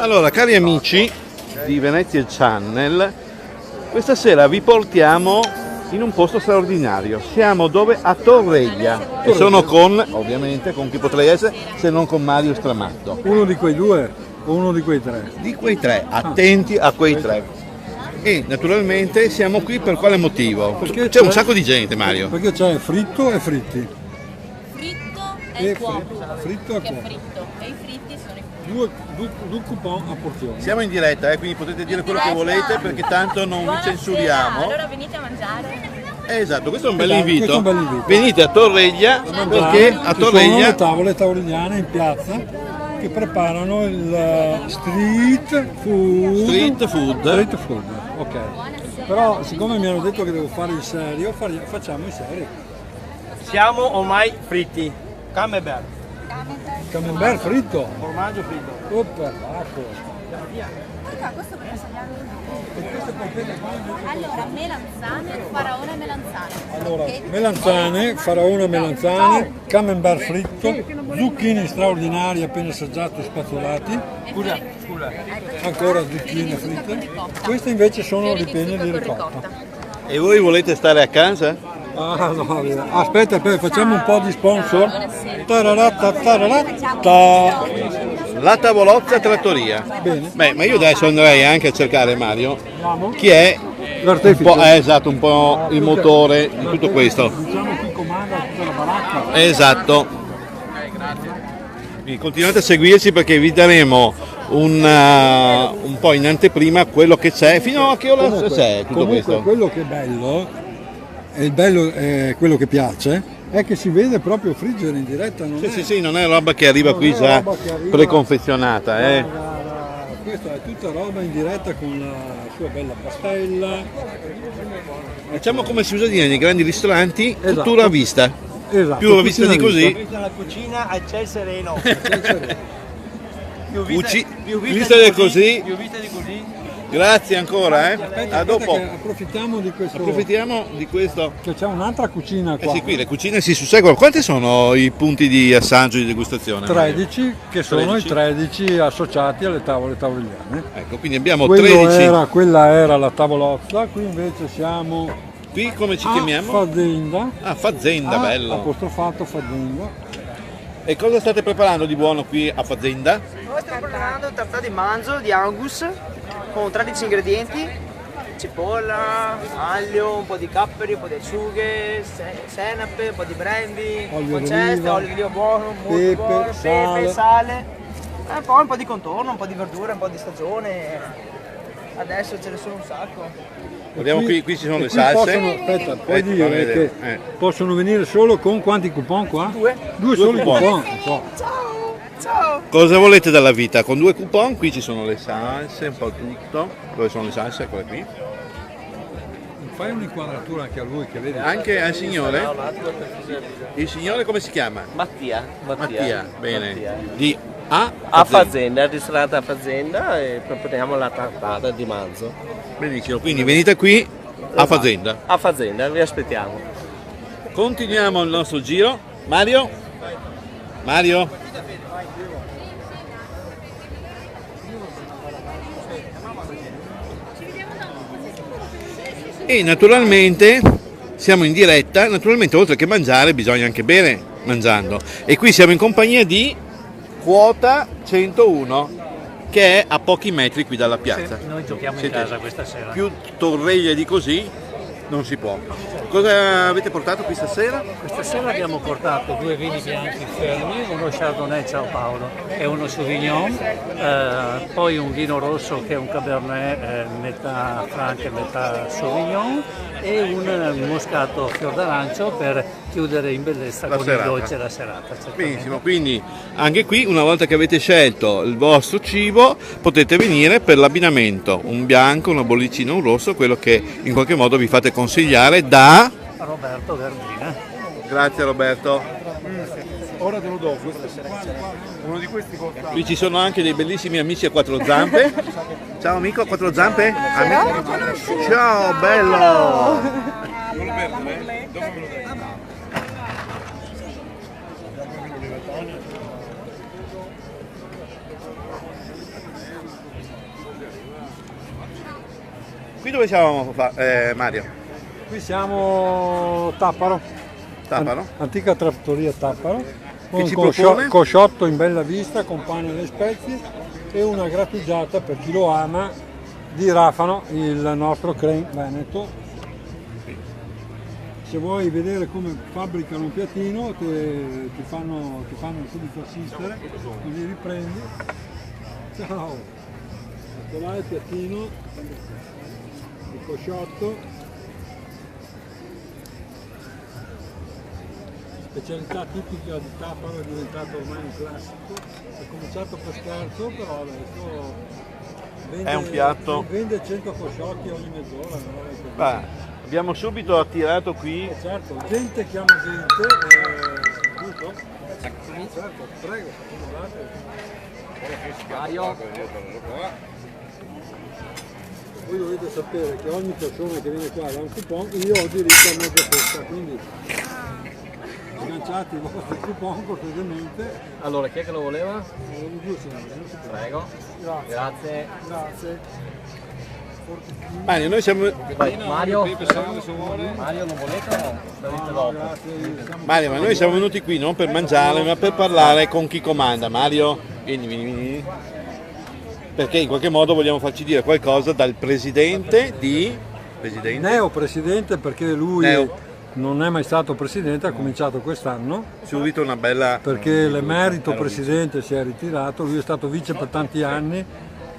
Allora, cari amici di Venezia Channel, questa sera vi portiamo in un posto straordinario. Siamo dove? A Torreglia. E sono con, ovviamente, con chi potrei essere se non con Mario Stramatto. Uno di quei due o uno di quei tre? Di quei tre, attenti a quei tre. E naturalmente siamo qui per quale motivo? Perché C'è un sacco di gente, Mario. Perché c'è fritto e fritti. Fritto è il cuoco, fritto e che è cuoco. fritto, e i fritti sono i fritti. Due coupon a porzione. Siamo in diretta, quindi potete dire quello che volete perché tanto non vi Buonasera, censuriamo. allora venite a mangiare. Esatto, questo è un bel Esatto, invito. questo è un bel invito. Venite a Torreglia perché a Ci sono Torreglia le tavole taurigliane in piazza che preparano il street food. Street food. Street food, ok. Però siccome mi hanno detto che devo fare in serio, facciamo in serio. Siamo ormai fritti. Camembert. Camembert fritto. Formaggio fritto. Oh, perfetto. Allora, melanzane, faraone melanzane. Allora, Ok? melanzane, faraona melanzane, camembert fritto, zucchini straordinari appena assaggiati e spazzolati, Scusa. ancora zucchine fritte. Queste invece sono ripiene di ricotta. E voi volete stare a casa? Ah, no, aspetta, facciamo un po' di sponsor. Tararata, tararata. La tavolozza trattoria. Bene. Beh, ma io adesso andrei anche a cercare, Mario, Andiamo. chi è L'artefice. esatto, un po' il motore di tutto questo. Diciamo chi comanda tutta la baracca. Esatto. Quindi continuate a seguirci perché vi daremo un po' in anteprima quello che c'è, fino a che ora c'è tutto Comunque questo. quello che è bello, e il bello è quello che piace, è che si vede proprio friggere in diretta. Non Sì, è, sì, sì, non è roba che arriva non qui è già roba che arriva- preconfezionata. Questa è tutta roba in diretta con la sua bella pastella. Facciamo come si usa dire nei grandi ristoranti, Esatto. cottura a vista. Esatto, Più a vista di cucina così. Questa è la cucina a ciel sereno. Più Vista di così. Più vista di così. Grazie ancora, Aspetta, a dopo. che approfittiamo di questo. Approfittiamo di questo. Che c'è un'altra cucina Eh qua. sì, qui le cucine si susseguono. Quanti sono i punti di assaggio e di degustazione? 13 che sono 13. i 13 associati alle tavole taurigliane. Ecco, quindi abbiamo Quella 13. era la tavolozza, qui invece siamo Qui come ci a chiamiamo? Fazenda. Ah, Fazenda, bello. Apostrofato Fazenda. E cosa state preparando di buono qui a Fazenda? Noi stiamo preparando un tartare di manzo di Angus con 13 ingredienti: cipolla, aglio, un po' di capperi, un po' di acciughe, senape, un po' di brandy, Olio conceste, d'oliva, olio di oliva buono, molto pepe, buono, sale. pepe, sale, e poi un po' di contorno, un po' di verdura, un po' di stagione. Adesso ce ne sono un sacco. Guardiamo qui ci sono E le qui salse. Possono, aspetta, puoi Fammi dire vedere. che possono venire solo con quanti coupon qua? Due soli coupon. coupon. So. Ciao! Cosa volete dalla vita? Con 2 coupon, qui ci sono le salse, un po' tutto. Dove sono le salse? Eccole qui. Fai un'inquadratura anche a lui che vede. Anche al signore? Il signore come si chiama? Mattia, Mattia, bene. Mattia. Di A A Fazenda, al ristorante a Fazenda e prepariamo la tartata di manzo. Benissimo, quindi venite qui a Fazenda. A Fazenda, vi aspettiamo. Continuiamo il nostro giro. Mario? Mario? E naturalmente siamo in diretta, naturalmente oltre che mangiare bisogna anche bere mangiando. E qui siamo in compagnia di Quota 101, che è a pochi metri qui dalla piazza. Noi giochiamo Siete in casa questa sera. più Torreglia di così non si può. Cosa avete portato qui stasera? Questa sera abbiamo portato 2 vini bianchi fermi, uno Chardonnay Ciao Paolo e uno Sauvignon, poi un vino rosso che è un Cabernet metà Franc e metà Sauvignon e un moscato fior d'arancio per chiudere in bellezza La con serata. il dolce la serata. certamente. Benissimo, quindi anche qui una volta che avete scelto il vostro cibo potete venire per l'abbinamento, un bianco, una bollicina, un rosso, quello che in qualche modo vi fate consigliare da... Roberto Verdina. Grazie Roberto. Ora te lo do, uno di questi costa. Qui ci sono anche dei bellissimi amici a quattro zampe. Ciao amico a quattro zampe. Ciao bello. Qui dove siamo, Mario? Qui siamo Tapparo, Tapparo? antica trattoria Tapparo, con ci propone? cosciotto in bella vista con pane e le spezie e una grattugiata per chi lo ama di Rafano, il nostro creme veneto. Se vuoi vedere come fabbricano un piattino ti fanno subito assistere, così riprendi. Ciao! Ecco là il piattino, il cosciotto. Specialità tipica di Tapparo, è diventato ormai un classico, è cominciato per scherzo, però adesso È un piatto. Vende 100 cosciotti ogni mezz'ora. Beh, abbiamo subito attirato qui. Certo, gente chiama gente, giusto? Certo, prego, Mario. Voi dovete sapere che ogni persona che viene qua da un coupon, io ho diritto a mezza festa, quindi agganciate i vostri coupon cortesemente. Allora, chi è che lo voleva? Prego. Grazie. Grazie. Grazie. Mario, noi siamo. Vai, Mario non volete o no? La dite dopo. Mario, ma noi siamo venuti qui non per mangiare, ma per parlare con chi comanda. Mario, vieni. Perché in qualche modo vogliamo farci dire qualcosa dal presidente di. Neo presidente, perché lui Neo. non è mai stato presidente, ha cominciato quest'anno. Subito una bella. Perché l'emerito presidente si è ritirato, lui è stato vice per tanti anni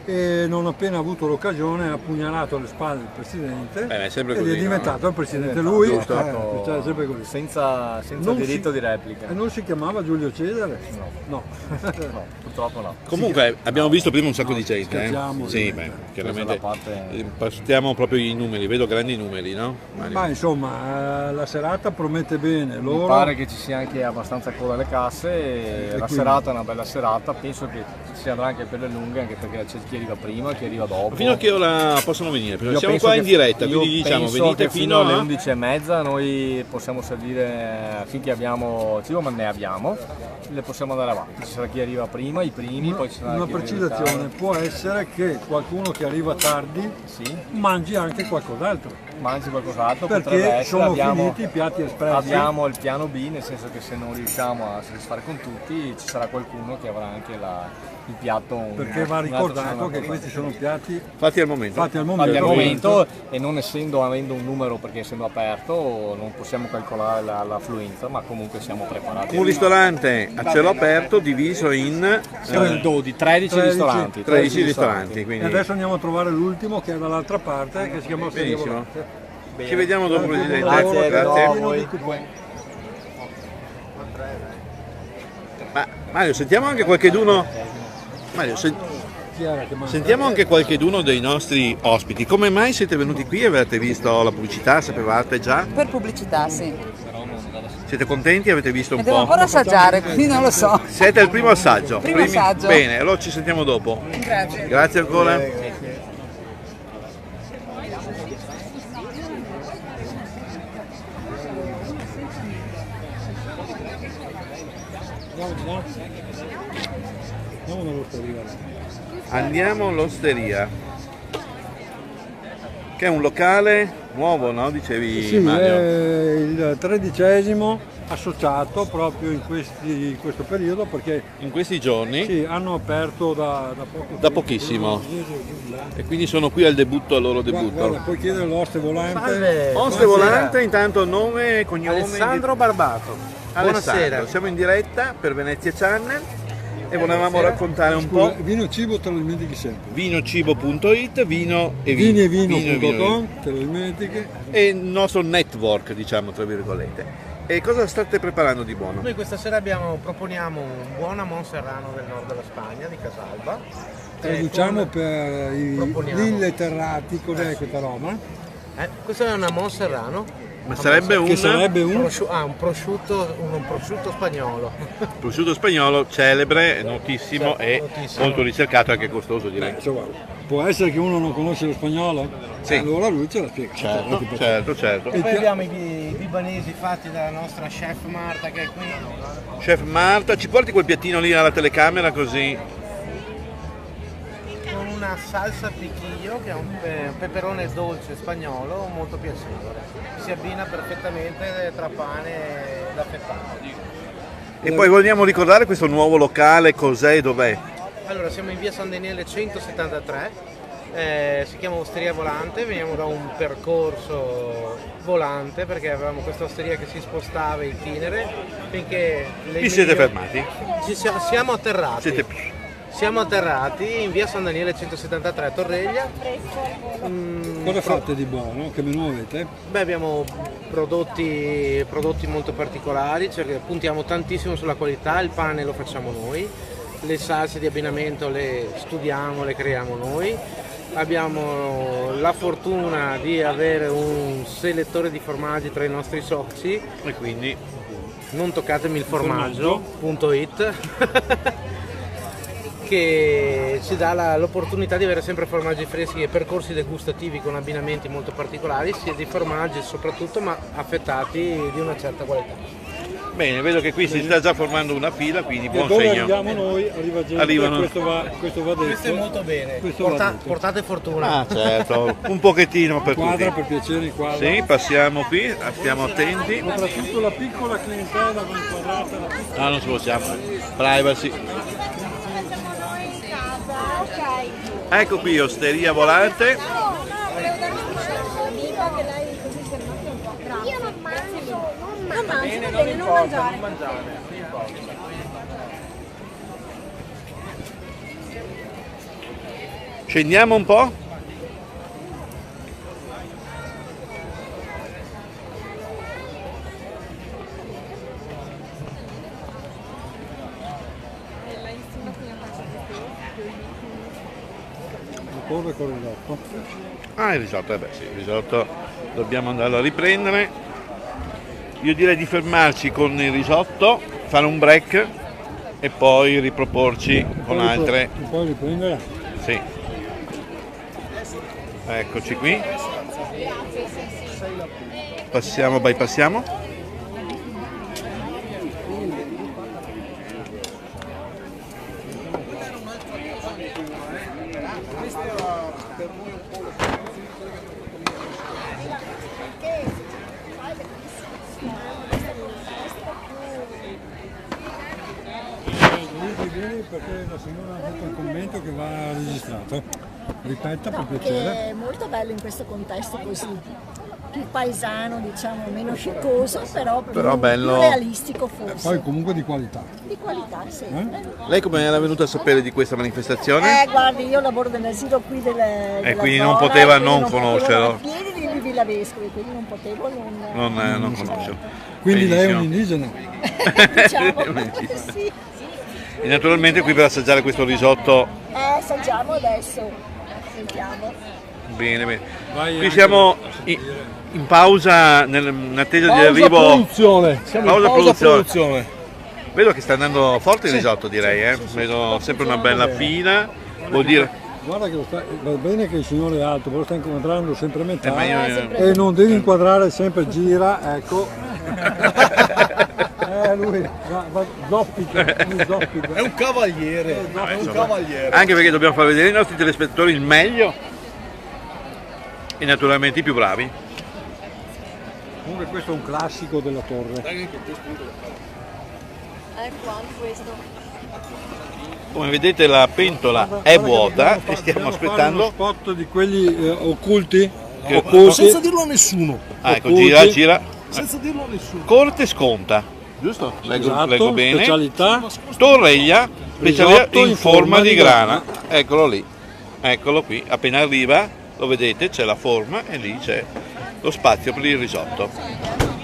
e non appena avuto l'occasione ha pugnalato alle spalle il presidente è sempre ed così, è diventato il presidente lui, cioè, sempre così. Senza diritto di replica. E non si chiamava Giulio Cesare? No. No, purtroppo no. Comunque abbiamo visto prima un sacco di gente. scherziamo. Sì, beh, chiaramente. Questa è la Passiamo proprio i numeri, vedo grandi numeri, no? Mario? Ma insomma, la serata promette bene. Mi Loro pare che ci sia anche abbastanza coda alle casse e la quindi? serata è una bella serata, penso che si andrà anche per le lunghe, anche perché c'è chi arriva prima, chi arriva dopo. Fino a che ora possono venire? Perché Io siamo penso qua che- in diretta, io quindi diciamo penso venite che fino alle a. 11:30, noi possiamo servire finché abbiamo cibo, ma ne abbiamo, le possiamo andare avanti, ci sarà chi arriva prima, i primi, poi ci sarà una chi arriva in precisazione, ritardo. può essere che qualcuno che arriva tardi Sì, mangi anche qualcos'altro, mangi qualcos'altro, potrebbe perché essere, sono abbiamo, finiti i piatti espressi. abbiamo il piano B, nel senso che se non riusciamo a soddisfare con tutti ci sarà qualcuno che avrà anche il piatto. Perché va ricordato che questi sono piatti Fatti al momento. fatti al fatti al momento. momento e non avendo un numero, perché essendo aperto non possiamo calcolare l'affluenza, ma comunque siamo preparati. Un ristorante a cielo aperto diviso in Siamo in 13 ristoranti. 13 ristoranti, E quindi adesso andiamo a trovare l'ultimo che è dall'altra parte, che si chiama Osteria benissimo. Volante. Ci vediamo dopo, Presidente. Grazie, Grazie. a voi. Ma Mario, sentiamo anche qualcheduno. Mario, Chiara che manca. sentiamo anche qualcheduno dei nostri ospiti. Come mai siete venuti qui? Avete visto la pubblicità? Sapevate già? Per pubblicità, sì. Siete contenti? Avete visto un E devo po'? ancora assaggiare, quindi non lo so. Siete al primo assaggio. Primo assaggio. Bene, allora ci sentiamo dopo. Grazie. Grazie ancora. Andiamo di là? Andiamo nell'osteria. Andiamo all'osteria, che è un locale nuovo, no? Dicevi Sì, Mario. è il 13° associato proprio in questo periodo, perché In questi giorni sì, hanno aperto da poco Da tempo. pochissimo. e quindi sono qui al debutto, al loro Guarda, debutto. puoi chiedere l'oste volante. Oste volante, intanto nome, cognome. Alessandro Barbato. Alessandro. Buonasera. Siamo in diretta per Venezia Channel e volevamo raccontare un po'. Vino e cibo te lo dimentichi sempre. Vinocibo.it, vino e Vini e vino. vino.com, te lo dimentichi. E il nostro network, diciamo tra virgolette. E cosa state preparando di buono? Noi questa sera proponiamo un buon Amon Serrano del nord della Spagna, di Casalba. Traduciamo con- per proponiamo. gli illetterati, cos'è questa roba? questo è un Amon Serrano. Ma sarebbe Che sarebbe un... Un prosciutto spagnolo. prosciutto spagnolo celebre, notissimo e notissimo. molto ricercato e anche costoso, direi. Insomma, può essere che uno non conosce lo spagnolo? Sì. Allora lui ce la spiega. Certo. E poi abbiamo i libanesi fatti dalla nostra chef Marta che è qui. Chef Marta, ci porti quel piattino lì alla telecamera così? Con un una salsa piquillo che è un peperone dolce spagnolo molto piacevole. Si abbina perfettamente tra pane ed affettato. E poi vogliamo ricordare questo nuovo locale, cos'è e dov'è? Allora, siamo in via San Daniele 173, si chiama Osteria Volante, veniamo da un percorso volante perché avevamo questa osteria che si spostava itinere finché... Vi siete fermati? Siamo atterrati. Siete... Siamo atterrati in via San Daniele 173 a Torreglia. Cosa fate di buono? Che menù avete? Beh, abbiamo prodotti molto particolari, cioè che puntiamo tantissimo sulla qualità, il pane lo facciamo noi, le salse di abbinamento le studiamo, le creiamo noi. Abbiamo la fortuna di avere un selettore di formaggi tra i nostri soci E quindi non toccatemi il formaggio.it che ci dà l'opportunità di avere sempre formaggi freschi e percorsi degustativi con abbinamenti molto particolari, sia di formaggi soprattutto, ma affettati di una certa qualità. bene, vedo che qui si sta già formando una fila, quindi buon dove segno. arriviamo noi, arriva gente, Arrivano. questo va detto. Questo è molto bene, Questo va detto. portate fortuna. Ah certo, un pochettino per Quadra, tutti. per piacere, inquadra. Sì, passiamo qui, stiamo attenti. Soprattutto la piccola clientela va inquadrata. La piccola... Ah, non ci possiamo. Privacy. Ecco qui, Osteria Volante. Io non mangio, non mangi, va bene, non mangiare. Scendiamo un po'. Corre con il risotto. Ah, il risotto, beh sì, il risotto dobbiamo andarlo a riprendere. Io direi di fermarci con il risotto, fare un break e poi riproporci con altre. E poi riprendere. Sì. Eccoci qui. Passiamo, bypassiamo. Perché la signora ha fatto un commento che va registrato. Ripeta per Che piacere. è molto bello in questo contesto così più paesano, diciamo, meno sciccoso, però più bello. più realistico forse. Poi comunque di qualità. Di qualità, sì. Lei come era venuta a sapere di questa manifestazione? Guardi, io lavoro nell'asilo qui della quindi zona, non poteva quindi non non potevo conoscerlo. andare a piedi di Villa Vescovi, quindi non potevo Non conosco. Quindi lei è un Benissimo. indigena. diciamo, Benissimo. sì. E naturalmente qui per assaggiare questo risotto. Assaggiamo adesso, sentiamo. Bene, bene. Vai Qui anche siamo in pausa in attesa di arrivo. produzione. Siamo Pausa in pausa produzione. Vedo che sta andando forte il risotto, direi, Vedo sempre una bella fila. Vuol dire. Guarda che va bene che il signore è alto, però sta inquadrando sempre a metà. ma io- E non devi inquadrare sempre, gira, ecco. Lui va zoppica, lui zoppica. È un cavaliere, Anche perché dobbiamo far vedere ai nostri telespettatori il meglio e naturalmente i più bravi. Comunque questo è un classico della torre. Ecco anche questo. Come vedete la pentola è vuota e stiamo Uno aspettando. spot di quelli occulti. Che- Occulti. senza dirlo a nessuno, Ah, ecco, occulti. gira. senza dirlo a nessuno. Corte sconta, giusto? Leggo, Esatto, leggo bene. specialità. Torreglia, specialità Risotto in forma di grana. Eccolo lì, eccolo qui. Appena arriva, lo vedete, c'è la forma e lì c'è lo spazio per il risotto.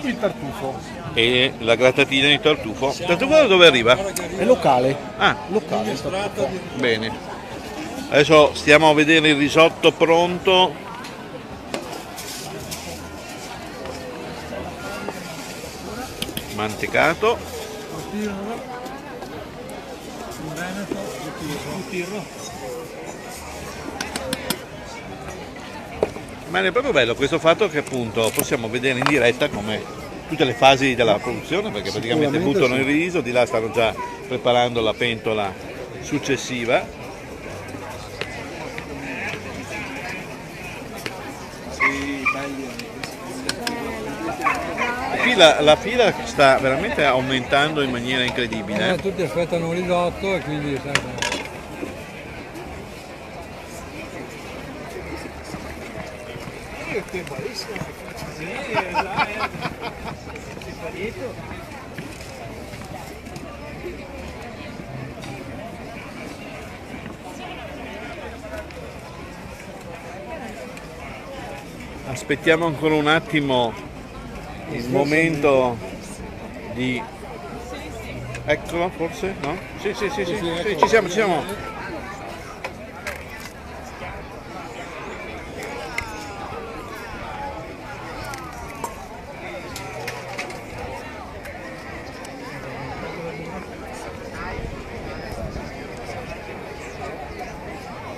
Il tartufo E la grattatina di tartufo. Tartufo da dove arriva? è locale, Ah, locale. bene. Adesso stiamo a vedere il risotto pronto. Mantecato. In Veneto, Ma è proprio bello questo fatto che appunto possiamo vedere in diretta come tutte le fasi della produzione, perché praticamente Sicuramente buttano sì. il riso, di là stanno già preparando la pentola successiva. la fila sta veramente aumentando in maniera incredibile. Tutti aspettano un risotto e quindi sai, Che buonissimo! Sì, Aspettiamo ancora un attimo il momento di... Eccolo forse? No? Sì, sì, ci siamo.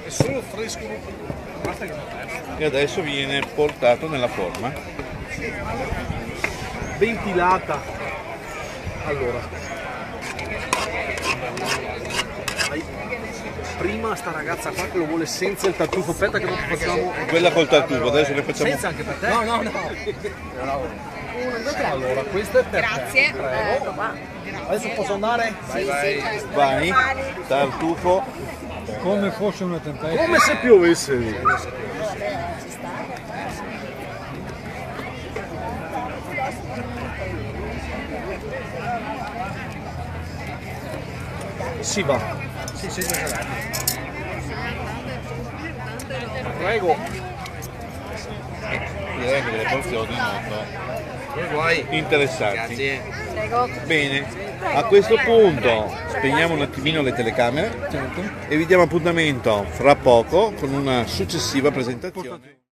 È solo fresco, basta che non E adesso viene portato nella forma. ventilata. Allora, prima sta ragazza qua che lo vuole senza il tartufo, aspetta che non facciamo. Quella col tartufo, adesso ne facciamo. Senza anche per te? No. Allora, questo è per te. Grazie. Prego. Adesso posso andare? Vai, tartufo. come fosse una tempesta. Come se piovesse lì. Si va. Sì, prego. Direi che delle porzioni interessanti. Bene, a questo punto spegniamo un attimino le telecamere e vi diamo appuntamento fra poco con una successiva presentazione.